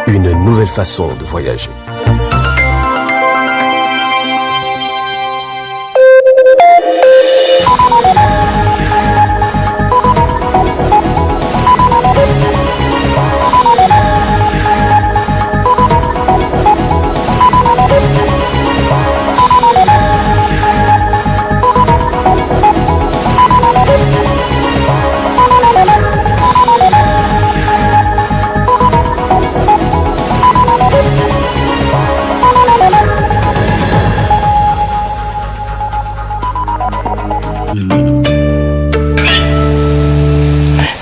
Une nouvelle façon de voyager.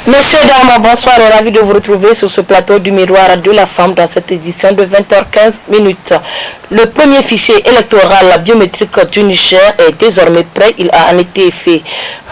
Messieurs, dames, bonsoir et ravi de vous retrouver sur ce plateau du Miroir de la Femme dans cette édition de 20h15. Le premier fichier électoral biométrique du Niger est désormais prêt. Il a en été fait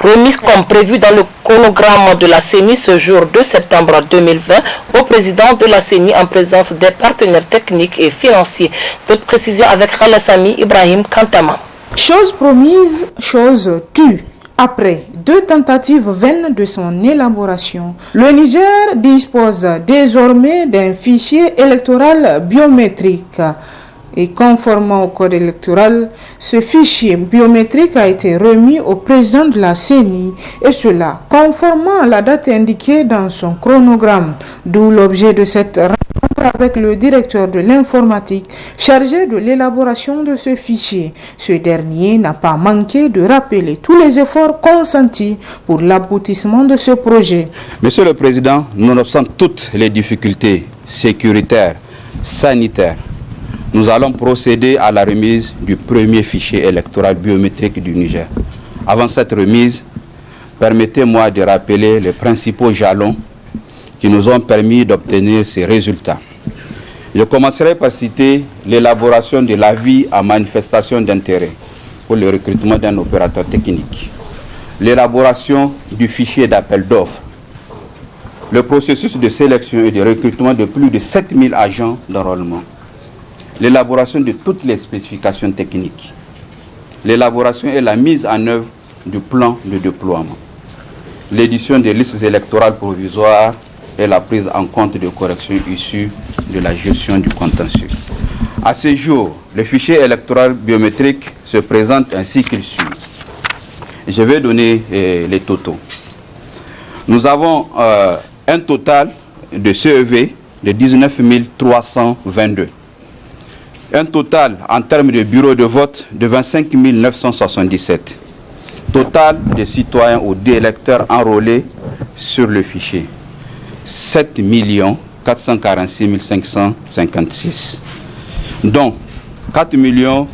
remis comme prévu dans le chronogramme de la CENI ce jour 2 septembre 2020 au président de la CENI en présence des partenaires techniques et financiers. D'autres précisions avec Khalassami Ibrahim Kantama. Chose promise, chose tue. Après 2 tentatives vaines de son élaboration, le Niger dispose désormais d'un fichier électoral biométrique. Et conformément au code électoral, ce fichier biométrique a été remis au président de la CENI et cela conformément à la date indiquée dans son chronogramme, d'où l'objet de cette rencontre avec le directeur de l'informatique chargé de l'élaboration de ce fichier. Ce dernier n'a pas manqué de rappeler tous les efforts consentis pour l'aboutissement de ce projet. Monsieur le Président, nonobstant toutes les difficultés sécuritaires, sanitaires, nous allons procéder à la remise du premier fichier électoral biométrique du Niger. Avant cette remise, permettez-moi de rappeler les principaux jalons qui nous ont permis d'obtenir ces résultats. Je commencerai par citer l'élaboration de l'avis à manifestation d'intérêt pour le recrutement d'un opérateur technique, l'élaboration du fichier d'appel d'offres, le processus de sélection et de recrutement de plus de 7000 agents d'enrôlement, l'élaboration de toutes les spécifications techniques, l'élaboration et la mise en œuvre du plan de déploiement, l'édition des listes électorales provisoires et la prise en compte de corrections issues de la gestion du contentieux. À ce jour, le fichier électoral biométrique se présente ainsi qu'il suit. Je vais donner les totaux. Nous avons un total de CEV de 19 322. Un total en termes de bureaux de vote de 25 977. Total de citoyens ou d'électeurs enrôlés sur le fichier. 7 446 556. Dont 4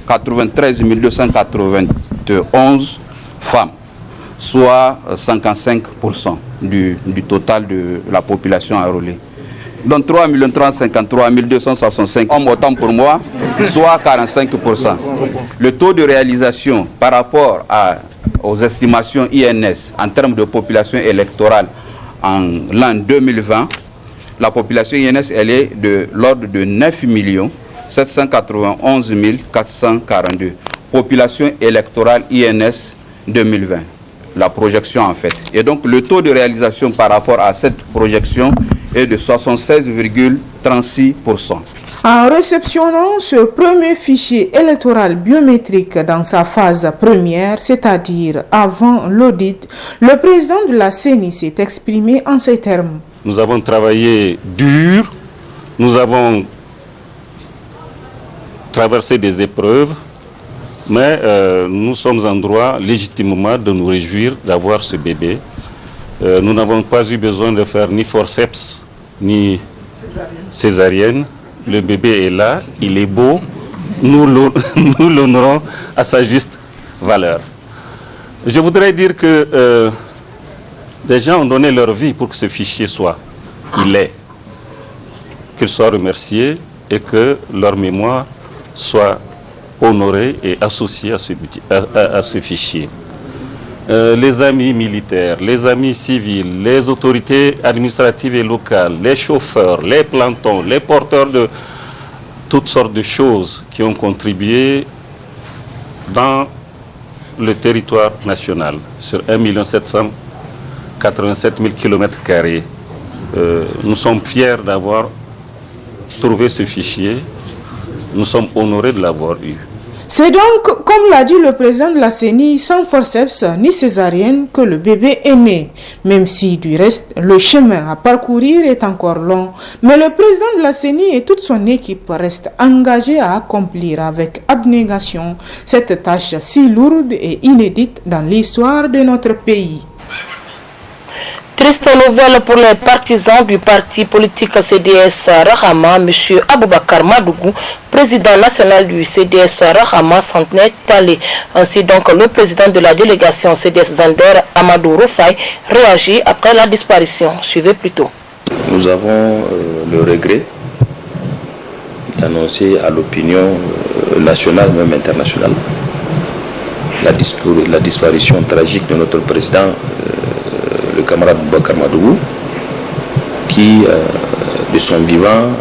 93 291 femmes, soit 55% du total de la population enrôlée. Donc 3 353 265 hommes, autant pour moi, soit 45%. Le taux de réalisation par rapport aux estimations INS en termes de population électorale en l'an 2020, la population INS elle est de l'ordre de 9 791 442. Population électorale INS 2020, la projection en fait. Et donc le taux de réalisation par rapport à cette projection est de 76,36%. En réceptionnant ce premier fichier électoral biométrique dans sa phase première, c'est-à-dire avant l'audit, le président de la CENI s'est exprimé en ces termes. Nous avons travaillé dur, nous avons traversé des épreuves, mais nous sommes en droit légitimement de nous réjouir d'avoir ce bébé. Nous n'avons pas eu besoin de faire ni forceps ni césarienne. Le bébé est là, il est beau, nous l'honorons à sa juste valeur. Je voudrais dire que des gens ont donné leur vie pour que ce fichier soit, il est, qu'ils soient remerciés et que leur mémoire soit honorée et associée à ce fichier. Les amis militaires, les amis civils, les autorités administratives et locales, les chauffeurs, les plantons, les porteurs de toutes sortes de choses qui ont contribué dans le territoire national sur 1 787 000 km². nous sommes fiers d'avoir trouvé ce fichier. Nous sommes honorés de l'avoir eu. C'est donc, comme l'a dit le président de la CENI, sans forceps ni césarienne que le bébé est né. Même si du reste, le chemin à parcourir est encore long. Mais le président de la CENI et toute son équipe restent engagés à accomplir avec abnégation cette tâche si lourde et inédite dans l'histoire de notre pays. Triste nouvelle pour les partisans du parti politique CDS Rahama, M. Aboubakar Madougou, président national du CDS Rahama, centenaire allé. Ainsi donc, le président de la délégation CDS Zander, Amadou Roufaï, réagit après la disparition. Suivez plutôt. Nous avons le regret d'annoncer à l'opinion nationale, même internationale, la disparition tragique de notre président, le camarade Aboubakar Madougou, qui, de son vivant,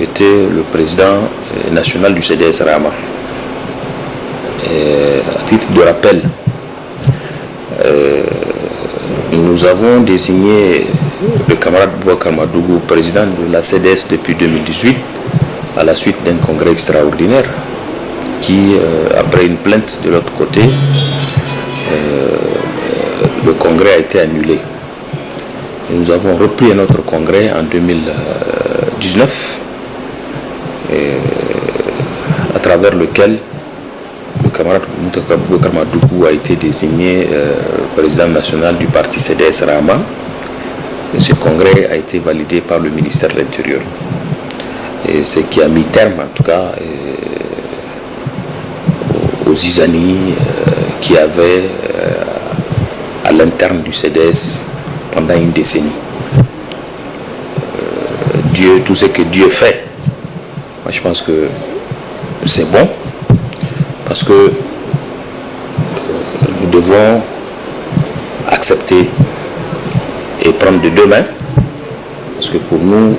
était le président national du CDS Rahama. À titre de rappel, nous avons désigné le camarade Aboubakar Madougou président de la CDS depuis 2018 à la suite d'un congrès extraordinaire qui, après une plainte de l'autre côté, le congrès a été annulé. Et nous avons repris notre congrès en 2019, à travers lequel le camarade Aboubakar Madougou a été désigné président national du parti CDS Rahama. Et ce congrès a été validé par le ministère de l'Intérieur. Et ce qui a mis terme, en tout cas, aux zizanies qui avaient à l'interne du CDS pendant une décennie. Tout ce que Dieu fait, moi je pense que c'est bon, parce que nous devons accepter et prendre de deux mains, parce que pour nous,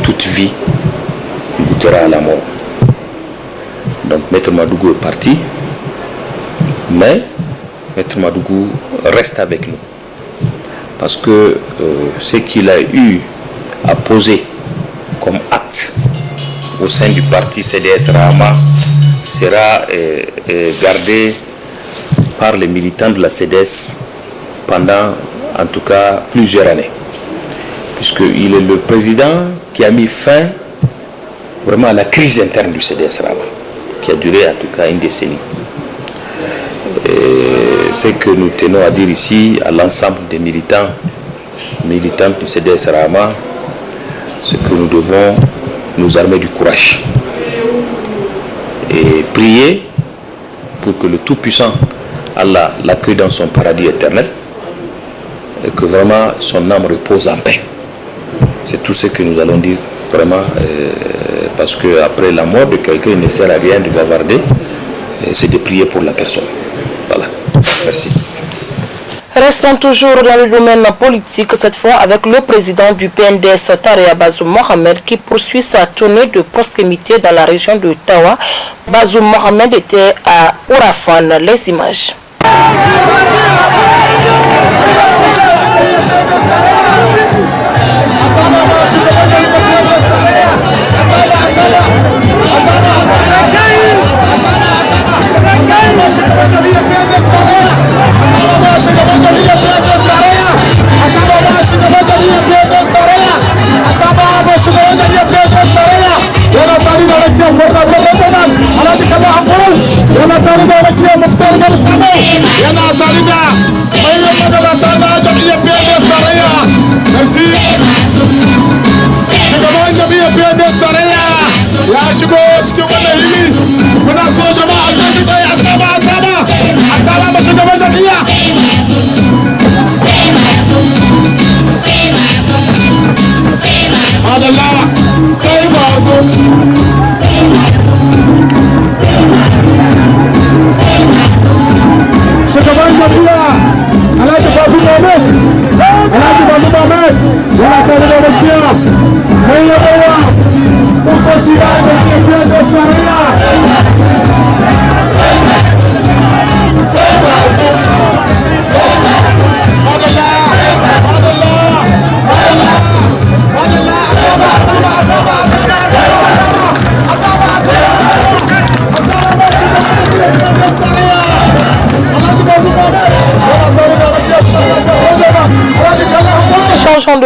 toute vie goûtera à la mort. Donc Maître Madougou est parti, mais Maître Madougou reste avec nous. Parce que ce qu'il a eu à poser comme acte au sein du parti CDS Rahama sera gardé par les militants de la CDS pendant en tout cas plusieurs années. Puisqu'il est le président qui a mis fin vraiment à la crise interne du CDS Rahama, qui a duré en tout cas une décennie. Ce que nous tenons à dire ici à l'ensemble des militants du CDS Rahama, c'est que nous devons nous armer du courage et prier pour que le Tout-Puissant Allah l'accueille dans son paradis éternel et que vraiment son âme repose en paix. C'est tout ce que nous allons dire vraiment, parce qu'après la mort de quelqu'un, il ne sert à rien de bavarder, c'est de prier pour la personne. Voilà, merci. Restons toujours dans le domaine politique, cette fois avec le président du PNDS, Tarea Bazoum Mohamed, qui poursuit sa tournée de proximité dans la région de Tawa. Bazoum Mohamed était à Ourafan. Les images.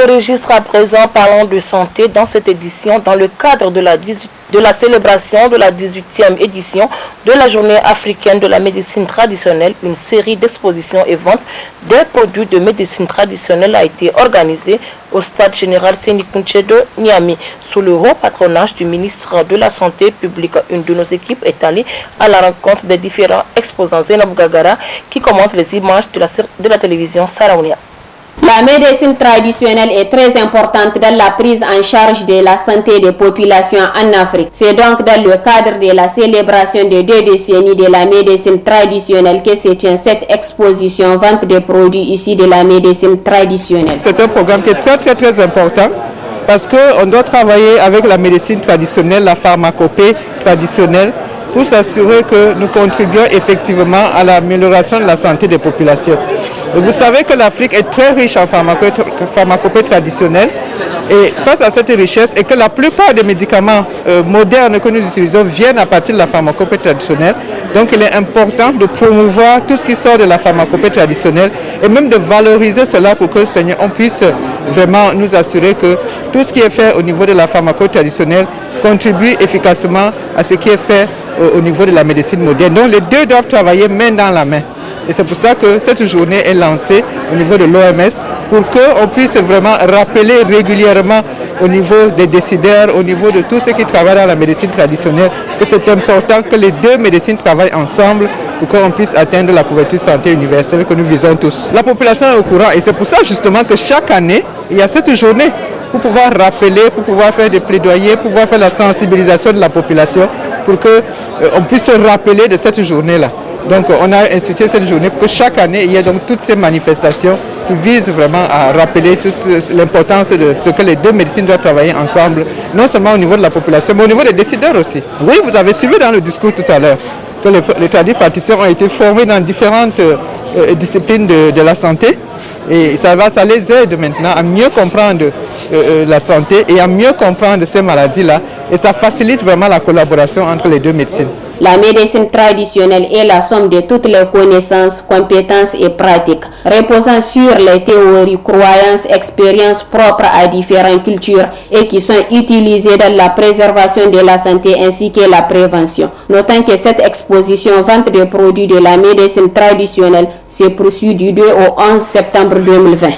registre à présent, parlons de santé dans cette édition dans le cadre de la célébration de la 18e édition de la journée africaine de la médecine traditionnelle. Une série d'expositions et ventes des produits de médecine traditionnelle a été organisée au stade général Séni Kountché de Niamey sous le haut patronage du ministre de la Santé publique. Une de nos équipes est allée à la rencontre des différents exposants. Zainab Gagara qui commente les images de la télévision Saraounia. La médecine traditionnelle est très importante dans la prise en charge de la santé des populations en Afrique. C'est donc dans le cadre de la célébration de 2 décennies de la médecine traditionnelle que se tient cette exposition vente des produits issus de la médecine traditionnelle. C'est un programme qui est très important parce qu'on doit travailler avec la médecine traditionnelle, la pharmacopée traditionnelle pour s'assurer que nous contribuons effectivement à l'amélioration de la santé des populations. Vous savez que l'Afrique est très riche en pharmacopée traditionnelle et face à cette richesse et que la plupart des médicaments modernes que nous utilisons viennent à partir de la pharmacopée traditionnelle. Donc il est important de promouvoir tout ce qui sort de la pharmacopée traditionnelle et même de valoriser cela pour que Seigneur, on puisse vraiment nous assurer que tout ce qui est fait au niveau de la pharmacopée traditionnelle contribue efficacement à ce qui est fait au niveau de la médecine moderne. Donc les deux doivent travailler main dans la main. Et c'est pour ça que cette journée est lancée au niveau de l'OMS pour qu'on puisse vraiment rappeler régulièrement au niveau des décideurs, au niveau de tous ceux qui travaillent dans la médecine traditionnelle, que c'est important que les deux médecines travaillent ensemble pour qu'on puisse atteindre la couverture santé universelle que nous visons tous. La population est au courant et c'est pour ça justement que chaque année, il y a cette journée pour pouvoir rappeler, pour pouvoir faire des plaidoyers, pour pouvoir faire la sensibilisation de la population pour qu'on puisse se rappeler de cette journée-là. Donc on a institué cette journée pour que chaque année il y ait donc toutes ces manifestations qui visent vraiment à rappeler toute l'importance de ce que les deux médecines doivent travailler ensemble, non seulement au niveau de la population, mais au niveau des décideurs aussi. Oui, vous avez suivi dans le discours tout à l'heure que les tradis praticiens ont été formés dans différentes disciplines de la santé et ça les aide maintenant à mieux comprendre la santé et à mieux comprendre ces maladies-là et ça facilite vraiment la collaboration entre les deux médecines. La médecine traditionnelle est la somme de toutes les connaissances, compétences et pratiques, reposant sur les théories, croyances, expériences propres à différentes cultures et qui sont utilisées dans la préservation de la santé ainsi que la prévention. Notons que cette exposition vente des produits de la médecine traditionnelle se poursuit du 2 au 11 septembre 2020.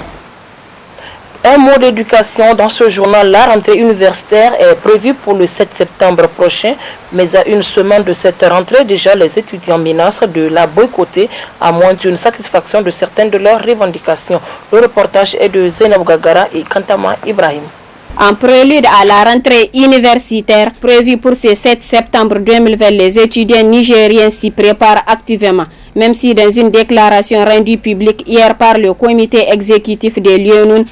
Un mot d'éducation dans ce journal. La rentrée universitaire est prévue pour le 7 septembre prochain, mais à une semaine de cette rentrée, déjà les étudiants menacent de la boycotter à moins d'une satisfaction de certaines de leurs revendications. Le reportage est de Zainab Gagara et Kantama Ibrahim. En prélude à la rentrée universitaire prévue pour ce 7 septembre 2020, les étudiants nigériens s'y préparent activement. Même si dans une déclaration rendue publique hier par le comité exécutif de l'UNUN,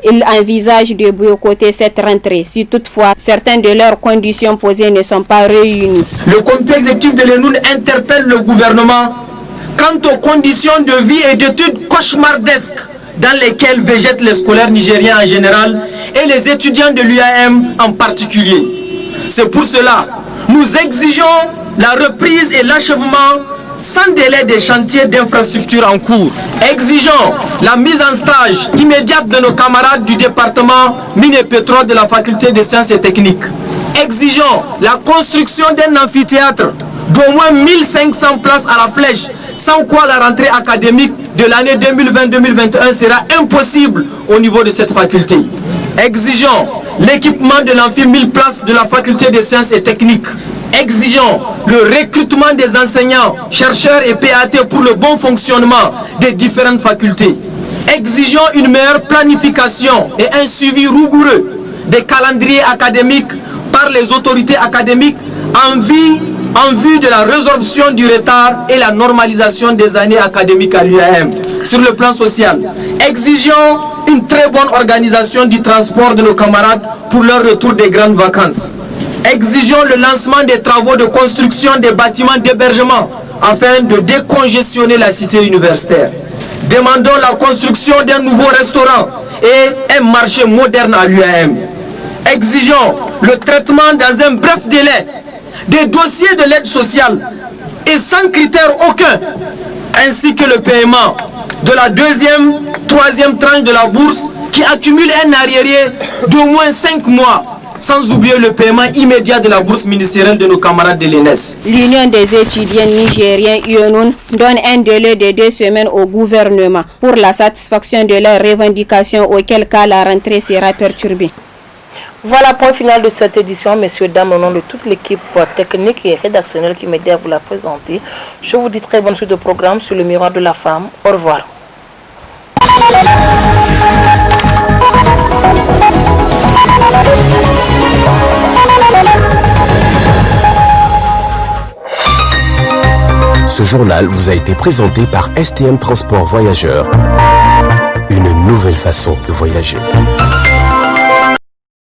ils envisagent de boycotter cette rentrée, si toutefois certaines de leurs conditions posées ne sont pas réunies. Le comité exécutif de l'UNUN interpelle le gouvernement quant aux conditions de vie et d'études cauchemardesques dans lesquelles végètent les scolaires nigériens en général et les étudiants de l'UAM en particulier. C'est pour cela que nous exigeons la reprise et l'achèvement sans délai des chantiers d'infrastructures en cours. Exigeons la mise en stage immédiate de nos camarades du département mine et pétrole de la faculté des sciences et techniques. Exigeons la construction d'un amphithéâtre d'au moins 1500 places à la flèche, sans quoi la rentrée académique de l'année 2020-2021 sera impossible au niveau de cette faculté. Exigeons l'équipement de l'amphi 1000 places de la faculté des sciences et techniques. Exigeons le recrutement des enseignants, chercheurs et PAT pour le bon fonctionnement des différentes facultés. Exigeons une meilleure planification et un suivi rigoureux des calendriers académiques par les autorités académiques en vue de la résorption du retard et la normalisation des années académiques à l'UAM. Sur le plan social, exigeons une très bonne organisation du transport de nos camarades pour leur retour des grandes vacances. Exigeons le lancement des travaux de construction des bâtiments d'hébergement afin de décongestionner la cité universitaire. Demandons la construction d'un nouveau restaurant et un marché moderne à l'UAM. Exigeons le traitement dans un bref délai des dossiers de l'aide sociale et sans critère aucun, ainsi que le paiement de la deuxième, troisième tranche de la bourse qui accumulent un arriéré d'au moins 5 mois, sans oublier le paiement immédiat de la bourse ministérielle de nos camarades de l'ENS. L'Union des étudiants nigériens UNUN donne un délai de 2 semaines au gouvernement pour la satisfaction de leurs revendications, auquel cas la rentrée sera perturbée. Voilà, point final de cette édition, messieurs, dames, au nom de toute l'équipe technique et rédactionnelle qui m'aidait à vous la présenter. Je vous dis très bonne suite de programme sur le miroir de la femme. Au revoir. Ce journal vous a été présenté par STM Transport Voyageurs. Une nouvelle façon de voyager.